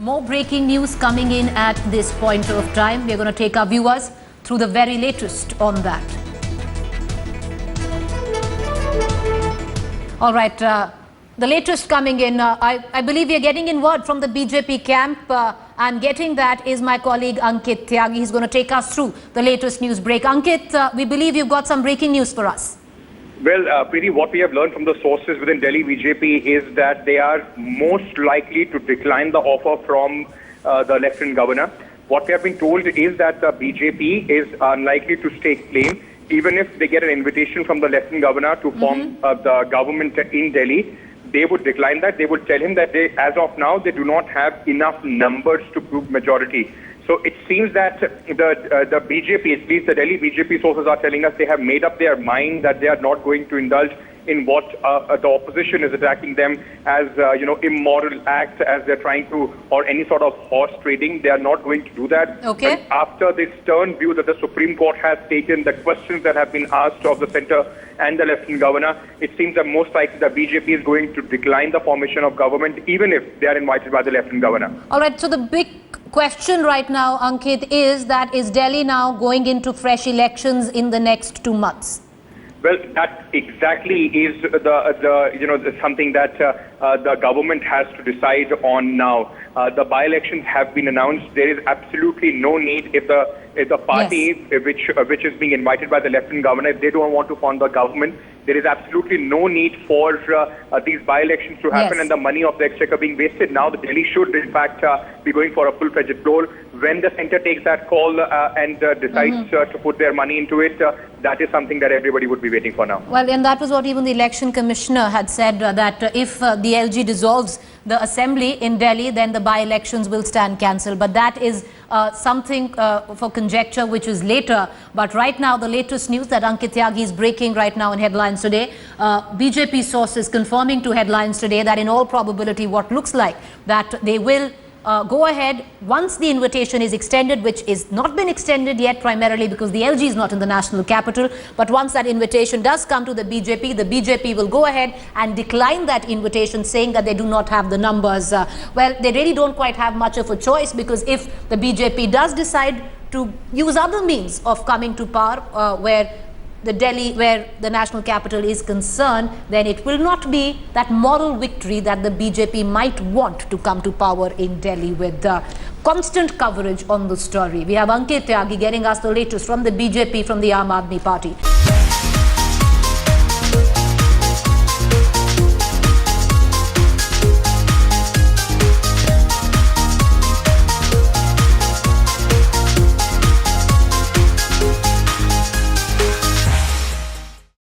More breaking news coming in at this point of time. We're going to take our viewers through the very latest on that. All right, the latest coming in. I believe we are getting in word from the BJP camp. I'm getting that is my colleague Ankit Tyagi. He's going to take us through the latest news break. Ankit, we believe you've got some breaking news for us. Well, Preeti, what we have learned from the sources within Delhi BJP is that they are most likely to decline the offer from the Lieutenant Governor. What we have been told is that the BJP is unlikely to stake claim, even if they get an invitation from the Lieutenant Governor to form the government in Delhi. They would decline that. They would tell him that they, as of now, they do not have enough numbers to prove majority. So it seems that the BJP, at least the Delhi BJP sources are telling us they have made up their mind that they are not going to indulge in what the opposition is attacking them as, immoral acts, as they're trying to, or any sort of horse trading. They are not going to do that. Okay. And after this stern view that the Supreme Court has taken, the questions that have been asked of the centre and the Lieutenant Governor, it seems that most likely the BJP is going to decline the formation of government, even if they are invited by the Lieutenant Governor. All right, so the big question right now, Ankit, is that is Delhi now going into fresh elections in the next 2 months? Well, that exactly is something that the government has to decide on now. The by-elections have been announced. There is absolutely no need if the party which is being invited by the Lieutenant Governor, if they don't want to form the government, there is absolutely no need for these by-elections to happen and the money of the exchequer being wasted. Now the Delhi should, in fact, be going for a full-fledged role. When the centre takes that call and decides to put their money into it, that is something that everybody would be waiting for now. Well, and that was what even the election commissioner had said, that if the LG dissolves the assembly in Delhi, then the by-elections will stand cancelled. But that is something for conjecture, which is later. But right now, the latest news that Ankit Tyagi is breaking right now in headlines today, BJP sources confirming to headlines today that in all probability what looks like that they will go ahead once the invitation is extended, which is not been extended yet, primarily because the LG is not in the national capital. But once that invitation does come to the BJP will go ahead and decline that invitation, saying that they do not have the numbers. Well, they really don't quite have much of a choice, because if the BJP does decide to use other means of coming to power, where the national capital is concerned, then it will not be that moral victory that the BJP might want to come to power in Delhi with. Constant coverage on the story. We have Ankit Tyagi getting us the latest from the BJP, from the Aam Aadmi Party.